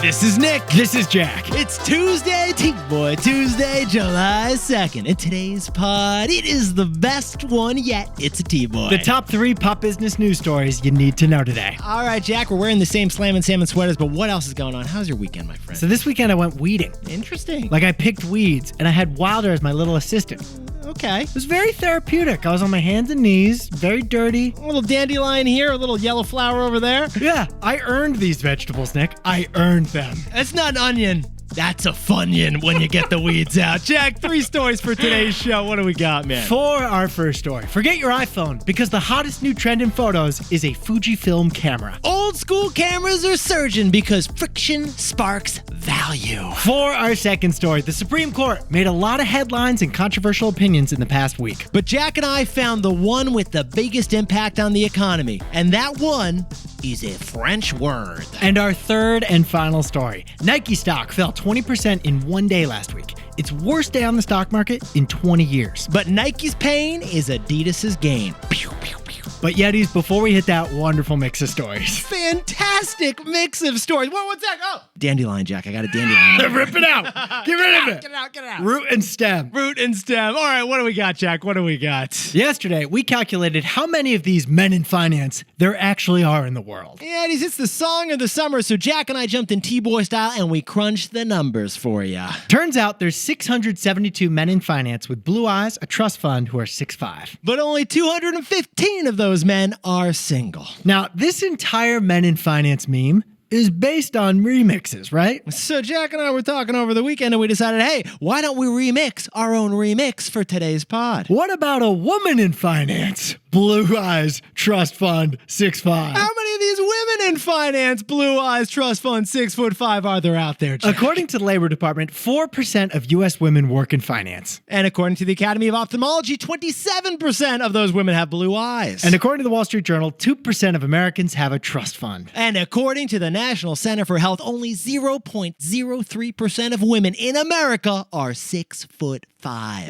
This is Nick. This is Jack. It's Tuesday, TBOY, Tuesday, July 2nd. And today's pod, it is the best one yet. It's a TBOY. The top 3 pop business news stories you need to know today. All right, Jack, we're wearing the same Slam & Salmon sweaters, but what else is going on? How's your weekend, my friend? So this weekend I went weeding. Interesting. Like I picked weeds, and I had Wilder as my little assistant. Okay. It was very therapeutic. I was on my hands and knees, very dirty. A little dandelion here, a little yellow flower over there. Yeah, I earned these vegetables, Nick. I earned them. That's not an onion. That's a funyun when you get the weeds out. Jack, 3 stories for today's show. What do we got, man? For our first story, forget your iPhone, because the hottest new trend in photos is a Fujifilm camera. Old school cameras are surging because friction sparks value. For our second story, the Supreme Court made a lot of headlines and controversial opinions in the past week. But Jack and I found the one with the biggest impact on the economy, and that one is a French word. And our third and final story, Nike stock fell 20% in one day last week. Its worst day on the stock market in 20 years. But Nike's pain is Adidas's gain. Pew, pew, pew. But Yetis, before we hit that wonderful mix of stories. Fantastic mix of stories. What's that? Oh, dandelion, Jack. I got a dandelion. Rip it out. Get rid of it. Get it out. Root and stem. Root and stem. All right, what do we got, Jack? What do we got? Yesterday, we calculated how many of these men in finance there actually are in the world. Yeah, it's the song of the summer, so Jack and I jumped in TBOY style and we crunched the numbers for you. Turns out there's 672 men in finance with blue eyes, a trust fund, who are 6'5". But only 215 of those men are single. Now, this entire men in finance meme is based on remixes, right? So Jack and I were talking over the weekend and we decided, hey, why don't we remix our own remix for today's pod? What about a woman in finance? Blue eyes, trust fund, 6'5". How many of these women in finance, blue eyes, trust fund, 6'5" are there out there, Jack? According to the Labor Department, 4% of U.S. women work in finance. And according to the Academy of Ophthalmology, 27% of those women have blue eyes. And according to the Wall Street Journal, 2% of Americans have a trust fund. And according to the National Center for Health, only 0.03% of women in America are 6'5".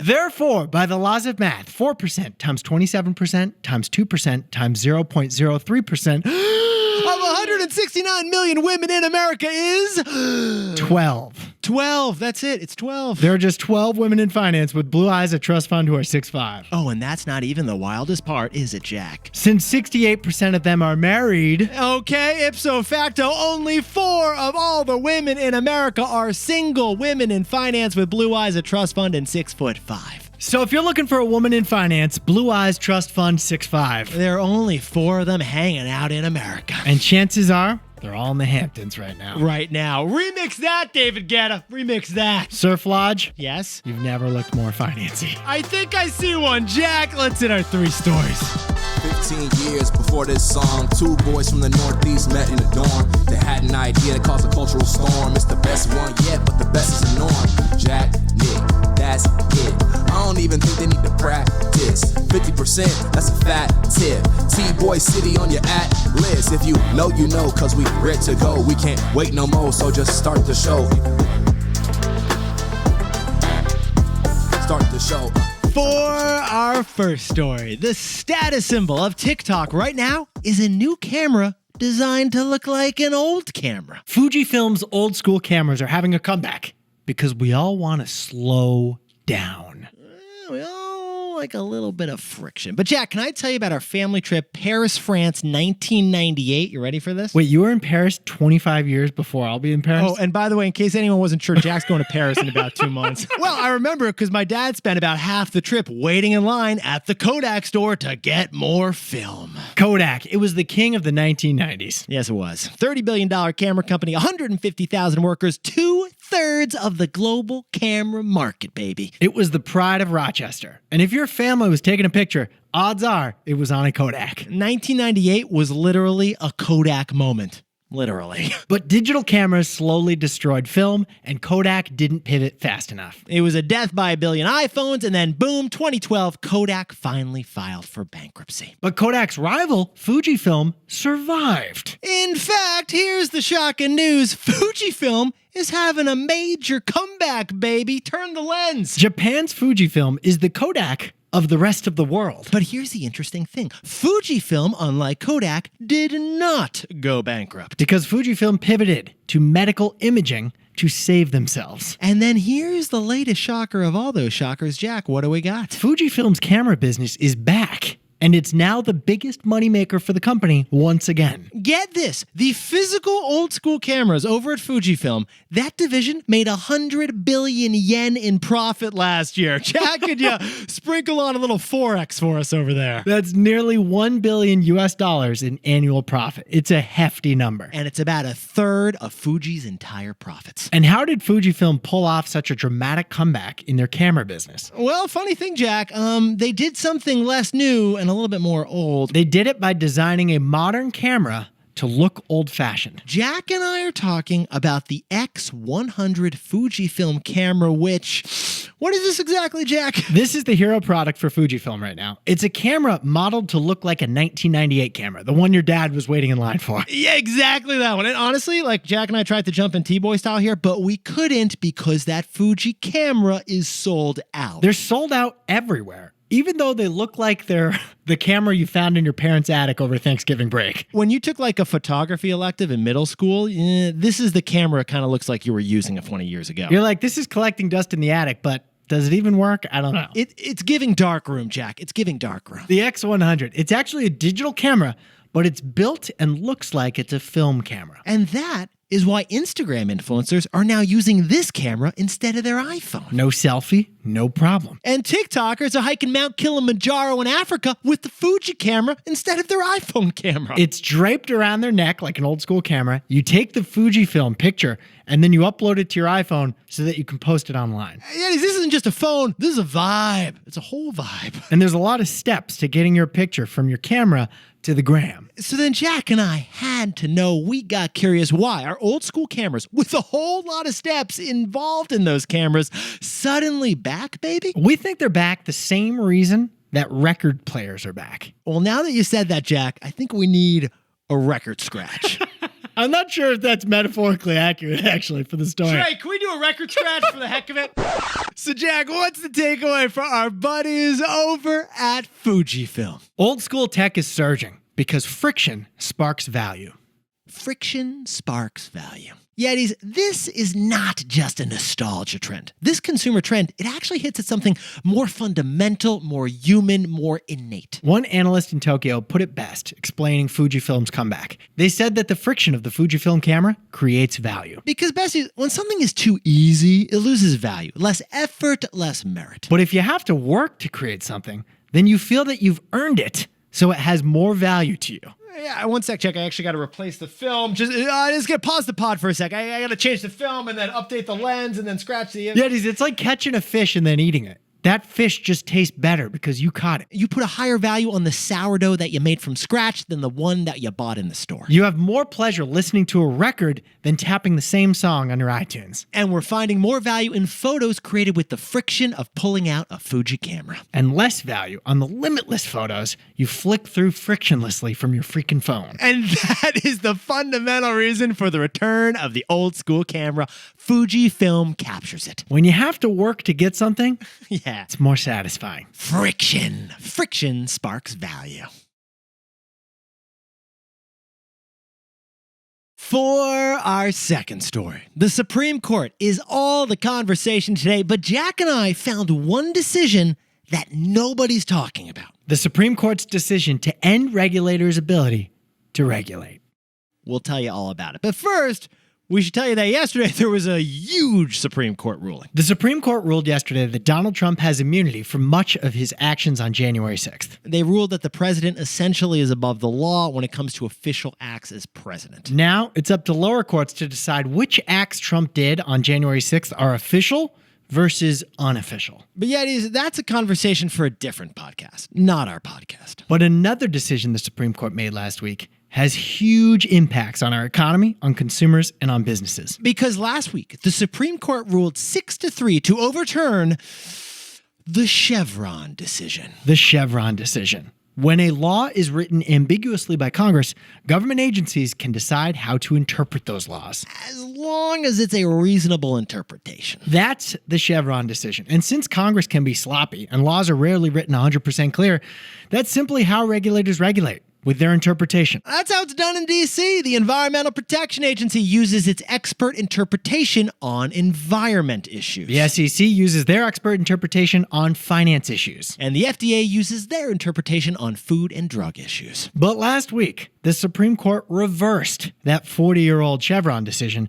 Therefore, by the laws of math, 4% times 27% times 2% times 0.03% of 169 million women in America is 12. 12. That's it. It's 12. There are just 12 women in finance with blue eyes, a trust fund, who are 6'5". Oh, and that's not even the wildest part, is it, Jack? Since 68% of them are married. Okay, ipso facto, only 4 of all the women in America are single women in finance with blue eyes, a trust fund, and 6'5". So if you're looking for a woman in finance, blue eyes, trust fund, 6'5". There are only 4 of them hanging out in America. And chances are, they're all in the Hamptons right now. Right now. Remix that, David Guetta. Remix that. Surf Lodge? Yes? You've never looked more financy. I think I see one. Jack, let's hit our 3 stories. 15 years before this song, 2 boys from the Northeast met in a dorm. They had an idea to cause a cultural storm. It's the best one yet, but the best is the norm. Jack, Nick, that's it. I don't even think they need to practice. 50%, that's a fat tip. TBOY City on your at-list. If you know, you know, cause we ready to go. We can't wait no more, so just start the show. Start the show. For our first story, the status symbol of TikTok right now is a new camera designed to look like an old camera. Fujifilm's old school cameras are having a comeback because we all want to slow down. We all like a little bit of friction. But Jack, can I tell you about our family trip, Paris, France, 1998? You ready for this? Wait, you were in Paris 25 years before I'll be in Paris? Oh, and by the way, in case anyone wasn't sure, Jack's going to Paris in about 2 months. Well, I remember because my dad spent about half the trip waiting in line at the Kodak store to get more film. Kodak. It was the king of the 1990s. Yes, it was. $30 billion camera company, 150,000 workers, 2/3 of the global camera market, baby. It was the pride of Rochester. And if your family was taking a picture, odds are it was on a Kodak. 1998 was literally a Kodak moment. Literally. But digital cameras slowly destroyed film, and Kodak didn't pivot fast enough. It was a death by a billion iPhones, and then boom, 2012, Kodak finally filed for bankruptcy. But Kodak's rival, Fujifilm, survived. In fact, here's the shocking news. Fujifilm is having a major comeback, baby. Turn the lens. Japan's Fujifilm is the Kodak of the rest of the world. But here's the interesting thing. Fujifilm, unlike Kodak, did not go bankrupt. Because Fujifilm pivoted to medical imaging to save themselves. And then here's the latest shocker of all those shockers. Jack, what do we got? Fujifilm's camera business is back, and it's now the biggest moneymaker for the company once again. Get this, the physical old school cameras over at Fujifilm, that division made 100 billion yen in profit last year. Jack, could you sprinkle on a little Forex for us over there? That's nearly $1 billion in annual profit. It's a hefty number. And it's about a third of Fuji's entire profits. And how did Fujifilm pull off such a dramatic comeback in their camera business? Well, funny thing, Jack, they did something less new and a little bit more old. They did it by designing a modern camera to look old-fashioned. Jack and I are talking about the X100 Fujifilm camera, which, what is this exactly, Jack? This is the hero product for Fujifilm right now. It's a camera modeled to look like a 1998 camera, the one your dad was waiting in line for. Yeah, exactly that one. And honestly, like Jack and I tried to jump in TBOY style here, but we couldn't because that Fuji camera is sold out. They're sold out everywhere, even though they look like they're the camera you found in your parents' attic over Thanksgiving break. When you took like a photography elective in middle school, this is the camera it kind of looks like you were using it 20 years ago. You're like, this is collecting dust in the attic, but does it even work? I don't know. It's giving darkroom, Jack. It's giving darkroom. The X100, it's actually a digital camera, but it's built and looks like it's a film camera. And that is why Instagram influencers are now using this camera instead of their iPhone. No selfie, no problem. And TikTokers are hiking Mount Kilimanjaro in Africa with the Fuji camera instead of their iPhone camera. It's draped around their neck like an old school camera. You take the Fujifilm picture and then you upload it to your iPhone so that you can post it online. Yeah, this isn't just a phone. This is a vibe. It's a whole vibe. And there's a lot of steps to getting your picture from your camera to the gram. So then Jack and I had to know, we got curious why our old school cameras, with a whole lot of steps involved in those cameras, suddenly back, baby? We think they're back the same reason that record players are back. Well, now that you said that, Jack, I think we need a record scratch. I'm not sure if that's metaphorically accurate, actually, for the story. Trey, can we do a record scratch for the heck of it? So, Jack, what's the takeaway for our buddies over at Fujifilm? Old school tech is surging because friction sparks value. Friction sparks value. Yetis, this is not just a nostalgia trend. This consumer trend, it actually hits at something more fundamental, more human, more innate. One analyst in Tokyo put it best, explaining Fujifilm's comeback. They said that the friction of the Fujifilm camera creates value. Because, Bessie, when something is too easy, it loses value. Less effort, less merit. But if you have to work to create something, then you feel that you've earned it, so it has more value to you. Yeah, one sec, Check. I actually got to replace the film. Just gonna pause the pod for a sec. I got to change the film and then update the lens and then scratch the image. Yeah, it's like catching a fish and then eating it. That fish just tastes better because you caught it. You put a higher value on the sourdough that you made from scratch than the one that you bought in the store. You have more pleasure listening to a record than tapping the same song on your iTunes. And we're finding more value in photos created with the friction of pulling out a Fuji camera. And less value on the limitless photos you flick through frictionlessly from your freaking phone. And that is the fundamental reason for the return of the old school camera. Fujifilm captures it. When you have to work to get something, yeah, it's more satisfying. Friction. Friction sparks value. For our second story, the Supreme Court is all the conversation today, but Jack and I found one decision that nobody's talking about. The Supreme Court's decision to end regulators' ability to regulate. We'll tell you all about it. But first, we should tell you that yesterday there was a huge Supreme Court ruling. The Supreme Court ruled yesterday that Donald Trump has immunity for much of his actions on January 6th. They ruled that the president essentially is above the law when it comes to official acts as president. Now, it's up to lower courts to decide which acts Trump did on January 6th are official versus unofficial. But yeah, that's a conversation for a different podcast, not our podcast. But another decision the Supreme Court made last week has huge impacts on our economy, on consumers, and on businesses. Because last week, the Supreme Court ruled 6-3 to overturn the Chevron decision. The Chevron decision. When a law is written ambiguously by Congress, government agencies can decide how to interpret those laws. As long as it's a reasonable interpretation. That's the Chevron decision. And since Congress can be sloppy and laws are rarely written 100% clear, that's simply how regulators regulate, with their interpretation. That's how it's done in D.C. The Environmental Protection Agency uses its expert interpretation on environment issues. The SEC uses their expert interpretation on finance issues. And the FDA uses their interpretation on food and drug issues. But last week, the Supreme Court reversed that 40-year-old Chevron decision,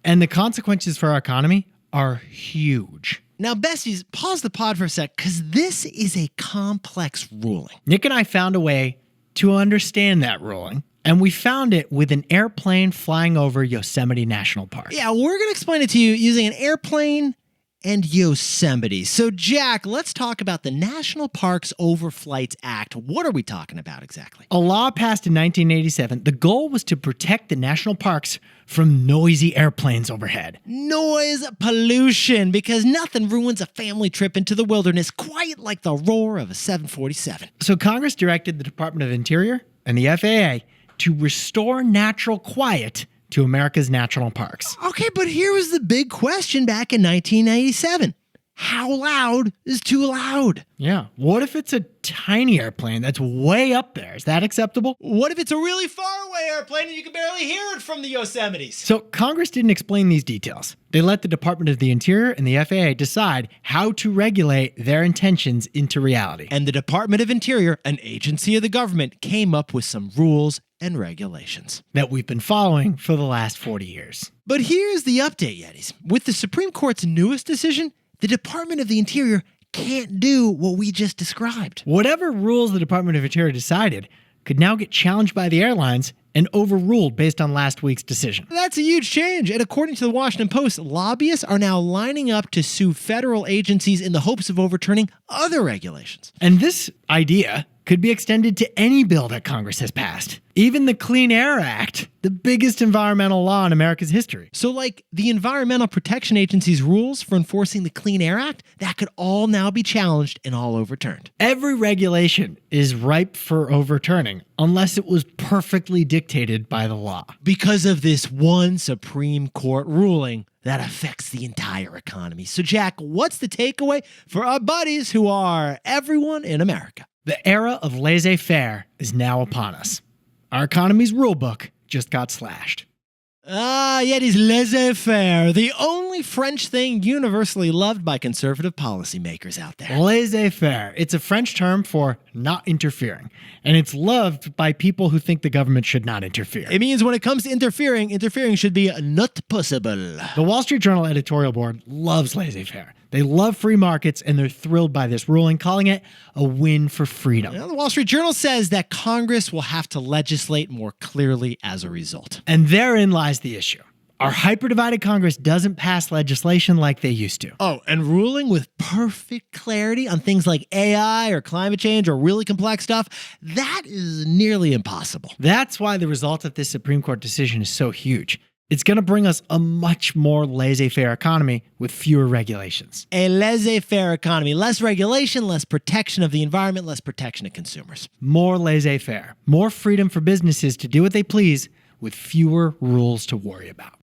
and the consequences for our economy are huge. Now, besties, pause the pod for a sec, because this is a complex ruling. Nick and I found a way to understand that ruling, and we found it with an airplane flying over Yosemite National Park. Yeah, we're going to explain it to you using an airplane and Yosemite. So, Jack, let's talk about the National Parks Overflights Act. What are we talking about exactly? A law passed in 1987. The goal was to protect the national parks from noisy airplanes overhead. Noise pollution, because nothing ruins a family trip into the wilderness quite like the roar of a 747. So Congress directed the Department of Interior and the FAA to restore natural quiet to America's national parks. Okay, but here was the big question back in 1997. How loud is too loud? Yeah. What if it's a tiny airplane that's way up there? Is that acceptable? What if it's a really far away airplane and you can barely hear it from the Yosemites? So Congress didn't explain these details. They let the Department of the Interior and the FAA decide how to regulate their intentions into reality. And the Department of Interior, an agency of the government, came up with some rules and regulations that we've been following for the last 40 years. But here's the update, Yetis. With the Supreme Court's newest decision, the Department of the Interior can't do what we just described. Whatever rules the Department of Interior decided could now get challenged by the airlines and overruled based on last week's decision. That's a huge change. And according to the Washington Post, lobbyists are now lining up to sue federal agencies in the hopes of overturning other regulations. And this idea could be extended to any bill that Congress has passed. Even the Clean Air Act, the biggest environmental law in America's history. So like the Environmental Protection Agency's rules for enforcing the Clean Air Act, that could all now be challenged and all overturned. Every regulation is ripe for overturning unless it was perfectly dictated by the law. Because of this one Supreme Court ruling that affects the entire economy. So Jack, what's the takeaway for our buddies who are everyone in America? The era of laissez faire is now upon us. Our economy's rulebook just got slashed. Yet he's laissez faire, the only French thing universally loved by conservative policymakers out there. Laissez faire. It's a French term for not interfering, and it's loved by people who think the government should not interfere. It means when it comes to interfering should be not possible. The Wall Street Journal editorial board loves laissez faire. They love free markets, and they're thrilled by this ruling, calling it a win for freedom. Well, the Wall Street Journal says that Congress will have to legislate more clearly as a result. And therein lies the issue. Our hyper-divided Congress doesn't pass legislation like they used to. Oh, and ruling with perfect clarity on things like AI or climate change or really complex stuff, that is nearly impossible. That's why the result of this Supreme Court decision is so huge. It's going to bring us a much more laissez-faire economy with fewer regulations. A laissez-faire economy. Less regulation, less protection of the environment, less protection of consumers. More laissez-faire. More freedom for businesses to do what they please with fewer rules to worry about.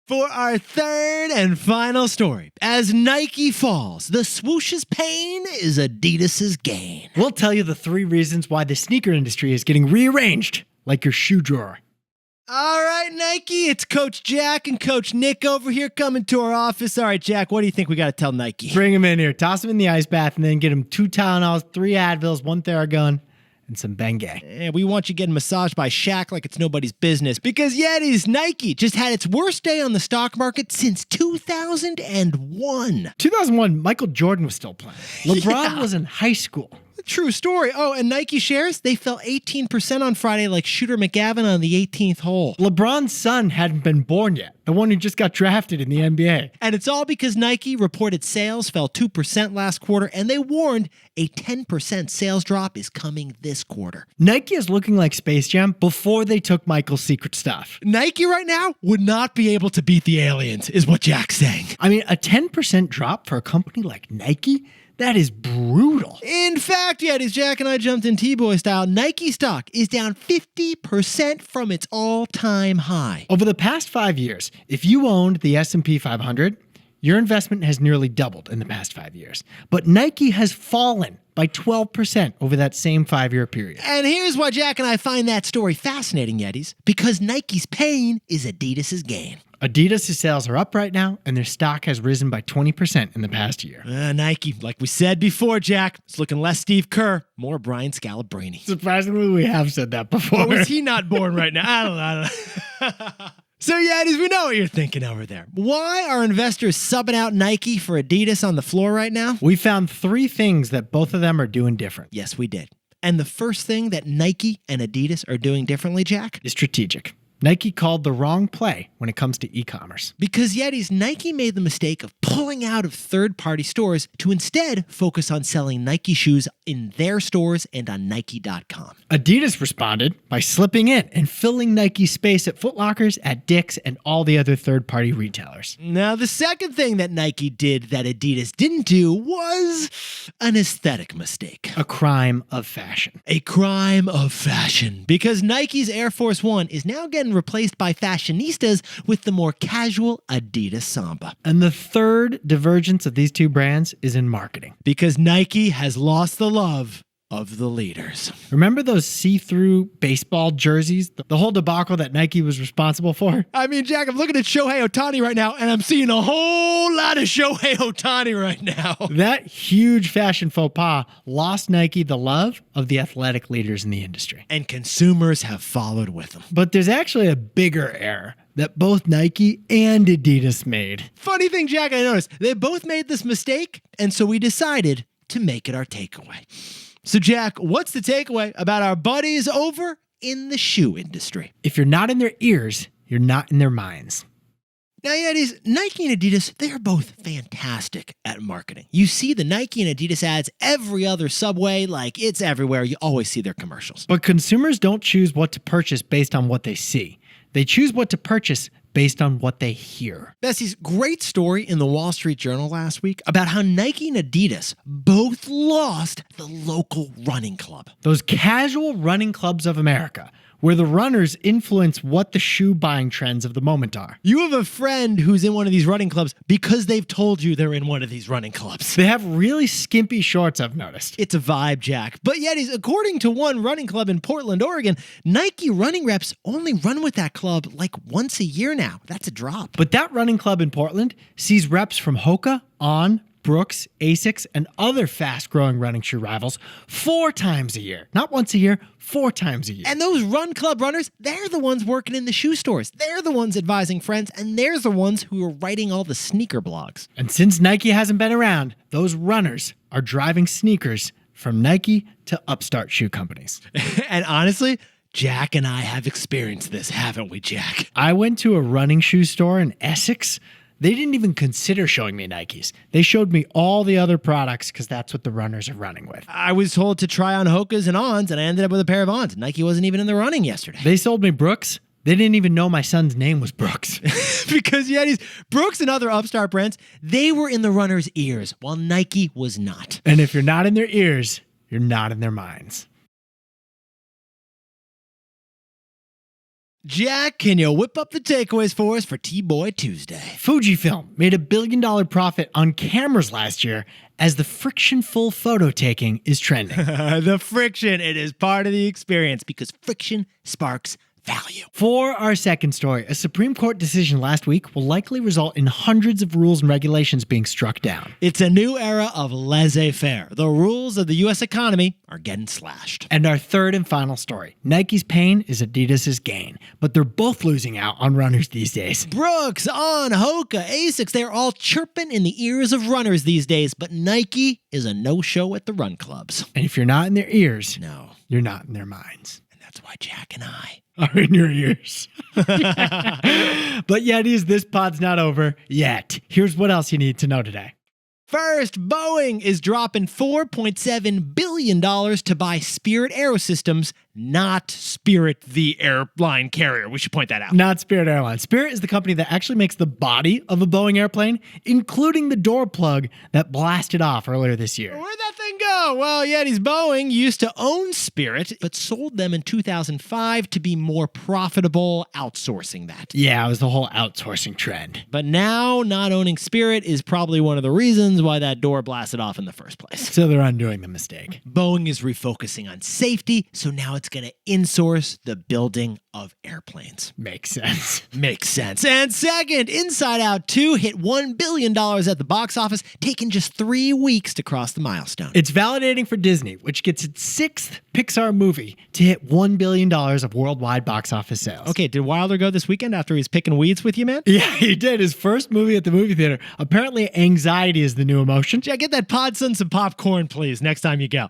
For our third and final story, as Nike falls, the swoosh's pain is Adidas's gain. We'll tell you the 3 reasons why the sneaker industry is getting rearranged like your shoe drawer. All right, Nike, it's Coach Jack and Coach Nick over here coming to our office. All right, Jack, what do you think we got to tell Nike? Bring him in here, toss him in the ice bath, and then get him 2 Tylenols, 3 Advils, 1 Theragun, and some Bengay. And we want you getting massaged by Shaq like it's nobody's business. Because Yetis, Nike just had its worst day on the stock market since 2001. 2001, Michael Jordan was still playing. LeBron was in high school. True story. Oh, and Nike shares, they fell 18% on Friday like Shooter McGavin on the 18th hole. LeBron's son hadn't been born yet, the one who just got drafted in the NBA. And it's all because Nike reported sales fell 2% last quarter, and they warned a 10% sales drop is coming this quarter. Nike is looking like Space Jam before they took Michael's secret stuff. Nike right now would not be able to beat the aliens, is what Jack's saying. I mean, a 10% drop for a company like Nike? That is brutal. In fact, Yetis, Jack and I jumped in TBOY style. Nike stock is down 50% from its all-time high. Over the past 5 years, if you owned the S&P 500, your investment has nearly doubled in the past 5 years. But Nike has fallen by 12% over that same 5-year period. And here's why Jack and I find that story fascinating, Yetis. Because Nike's pain is Adidas's gain. Adidas' sales are up right now, and their stock has risen by 20% in the past year. Nike, like we said before, Jack, it's looking less Steve Kerr, more Brian Scalabrine. Surprisingly, we have said that before. Or was he not born right now? I don't know. So, Yetis, we know what you're thinking over there. Why are investors subbing out Nike for Adidas on the floor right now? We found 3 things that both of them are doing different. Yes, we did. And the first thing that Nike and Adidas are doing differently, Jack? Is strategic. Nike called the wrong play when it comes to e-commerce. Because Yetis, Nike made the mistake of pulling out of third-party stores to instead focus on selling Nike shoes in their stores and on Nike.com. Adidas responded by slipping in and filling Nike's space at Foot Lockers, at Dick's, and all the other third-party retailers. Now, the second thing that Nike did that Adidas didn't do was an aesthetic mistake. A crime of fashion. A crime of fashion. Because Nike's Air Force One is now getting replaced by fashionistas with the more casual Adidas Samba. And the third divergence of these two brands is in marketing. Because Nike has lost the love of the leaders. Remember those see-through baseball jerseys? The whole debacle that Nike was responsible for? I mean, Jack, I'm looking at Shohei Ohtani right now, and I'm seeing a whole lot of Shohei Ohtani right now. That huge fashion faux pas lost Nike the love of the athletic leaders in the industry. And consumers have followed with them. But there's actually a bigger error that both Nike and Adidas made. Funny thing, Jack, I noticed, they both made this mistake, and so we decided to make it our takeaway. So, Jack, what's the takeaway about our buddies over in the shoe industry? If you're not in their ears, you're not in their minds. Now, Yetis, Nike and Adidas, they are both fantastic at marketing. You see the Nike and Adidas ads every other subway, like it's everywhere. You always see their commercials. But consumers don't choose what to purchase based on what they see. They choose what to purchase based on what they hear. Bessie's great story in the Wall Street Journal last week about how Nike and Adidas both lost the local running club. Those casual running clubs of America, where the runners influence what the shoe buying trends of the moment are. You have a friend who's in one of these running clubs because they've told you they're in one of these running clubs. They have really skimpy shorts, I've noticed. It's a vibe, Jack. But Yetis, according to one running club in Portland, Oregon, Nike running reps only run with that club like once a year now. That's a drop. But that running club in Portland sees reps from Hoka, On, Brooks, Asics, and other fast-growing running shoe rivals 4 times a year. Not once a year, 4 times a year. And those run club runners, they're the ones working in the shoe stores. They're the ones advising friends, and they're the ones who are writing all the sneaker blogs. And since Nike hasn't been around, those runners are driving sneakers from Nike to upstart shoe companies. And honestly, Jack and I have experienced this, haven't we, Jack? I went to a running shoe store in Essex. They didn't even consider showing me Nikes. They showed me all the other products because that's what the runners are running with. I was told to try on Hokas and Ons, and I ended up with a pair of Ons. Nike wasn't even in the running yesterday. They sold me Brooks. They didn't even know my son's name was Brooks. Because Yetis, Brooks and other upstart brands, they were in the runners' ears, while Nike was not. And if you're not in their ears, you're not in their minds. Jack, can you whip up the takeaways for us for TBOY Tuesday? Fujifilm made $1 billion profit on cameras last year as the friction-full photo taking is trending. The friction, it is part of the experience because friction sparks value. For our second story, a Supreme Court decision last week will likely result in hundreds of rules and regulations being struck down. It's a new era of laissez faire. The rules of the U.S. economy are getting slashed. And our third and final story. Nike's pain is Adidas's gain, but they're both losing out on runners these days. Brooks, On, Hoka, Asics, they're all chirping in the ears of runners these days, but Nike is a no-show at the run clubs. And if you're not in their ears, no, you're not in their minds. And that's why Jack and I are in your ears. But Yetis, this pod's not over yet. Here's what else you need to know today. First, Boeing is dropping $4.7 billion to buy Spirit Aerosystems not Spirit, the airline carrier. We should point that out. Not Spirit Airlines. Spirit is the company that actually makes the body of a Boeing airplane, including the door plug that blasted off earlier this year. Where'd that thing go? Well, Yeti's Boeing used to own Spirit, but sold them in 2005 to be more profitable, outsourcing that. Yeah, it was the whole outsourcing trend. But now, not owning Spirit is probably one of the reasons why that door blasted off in the first place. So they're undoing the mistake. Boeing is refocusing on safety, so now it's going to insource the building of airplanes. Makes sense. Makes sense. And second, Inside Out 2 hit $1 billion at the box office, taking just 3 weeks to cross the milestone. It's validating for Disney, which gets its 6th Pixar movie to hit $1 billion of worldwide box office sales. Okay, did Wilder go this weekend after he's picking weeds with you, man? Yeah, he did. His first movie at the movie theater. Apparently, anxiety is the new emotion. Yeah, get that Podson some popcorn, please, next time you go.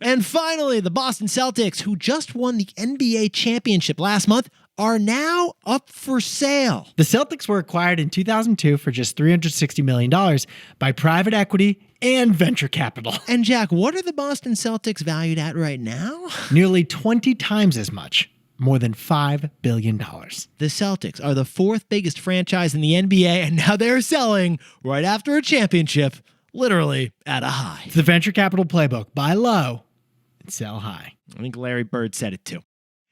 And finally, the Boston Celtics, who just won the NBA championship last month, are now up for sale. The Celtics were acquired in 2002 for just $360 million by private equity and venture capital. And Jack, what are the Boston Celtics valued at right now? Nearly 20 times as much. More than $5 billion. The Celtics are the 4th biggest franchise in the NBA, and now they're selling right after a championship, literally at a high. It's the venture capital playbook. Buy low and sell high. I think Larry Bird said it too.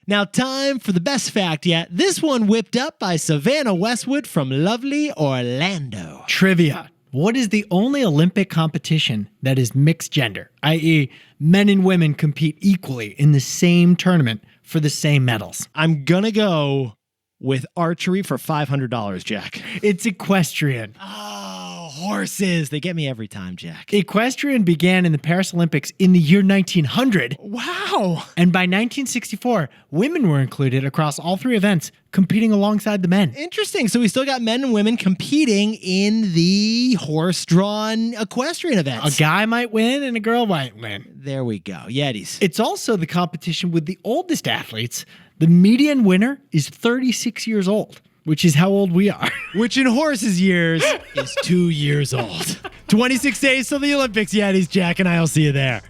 Now, time for the best fact yet. This one whipped up by Savannah Westwood from lovely Orlando. Trivia. What is the only Olympic competition that is mixed gender, i.e., men and women compete equally in the same tournament for the same medals? I'm gonna go with archery for $500, Jack. It's equestrian. Oh, horses. They get me every time, Jack. Equestrian began in the Paris Olympics in the year 1900. Wow. And by 1964, women were included across all 3 events, competing alongside the men. Interesting. So we still got men and women competing in the horse-drawn equestrian events. A guy might win and a girl might win. There we go. Yetis. It's also the competition with the oldest athletes. The median winner is 36 years old, which is how old we are. Which in horses' years is 2 years old. 26 days till the Olympics, Yetis. Jack and I will see you there.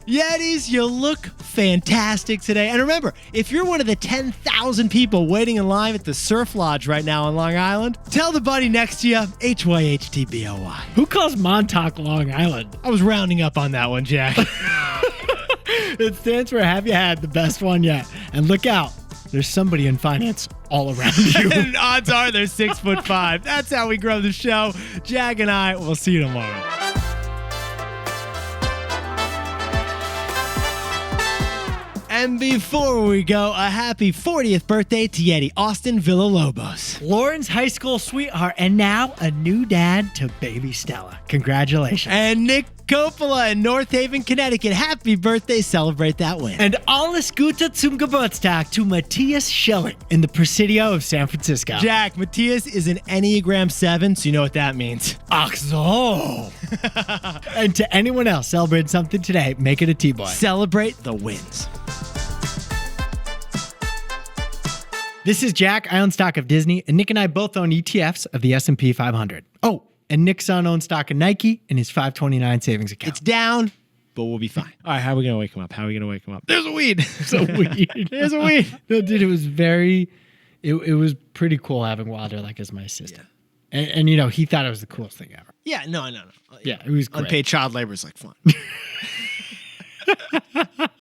Yetis, you look fantastic today. And remember, if you're one of the 10,000 people waiting in line at the Surf Lodge right now on Long Island, tell the buddy next to you, HYH TBOY. Who calls Montauk Long Island? I was rounding up on that one, Jack. It stands for Have You Had the Best One Yet? And look out, there's somebody in finance all around you. And odds are they're 6'5". That's how we grow the show. Jack and I will see you tomorrow. And before we go, a happy 40th birthday to Yeti Austin Villalobos. Lauren's high school sweetheart, and now a new dad to baby Stella. Congratulations. And Nick Coppola in North Haven, Connecticut. Happy birthday. Celebrate that win. And alles Gute zum Geburtstag to Matthias Schilling in the Presidio of San Francisco. Jack, Matthias is an Enneagram 7, so you know what that means. Ach so. And to anyone else celebrating something today, make it a T-Boy. Celebrate the wins. This is Jack. I own stock of Disney, and Nick and I both own ETFs of the S&P 500. Oh, and Nick's son owns stock of Nike in his 529 savings account. It's down, but we'll be fine. All right, how are we going to wake him up? There's a weed. There's a weed. There's a weed. No, dude, it was very, it was pretty cool having Wilder like as my assistant. Yeah. And you know, he thought it was the coolest thing ever. Yeah, no. Yeah, it was great. Unpaid child labor is like fun.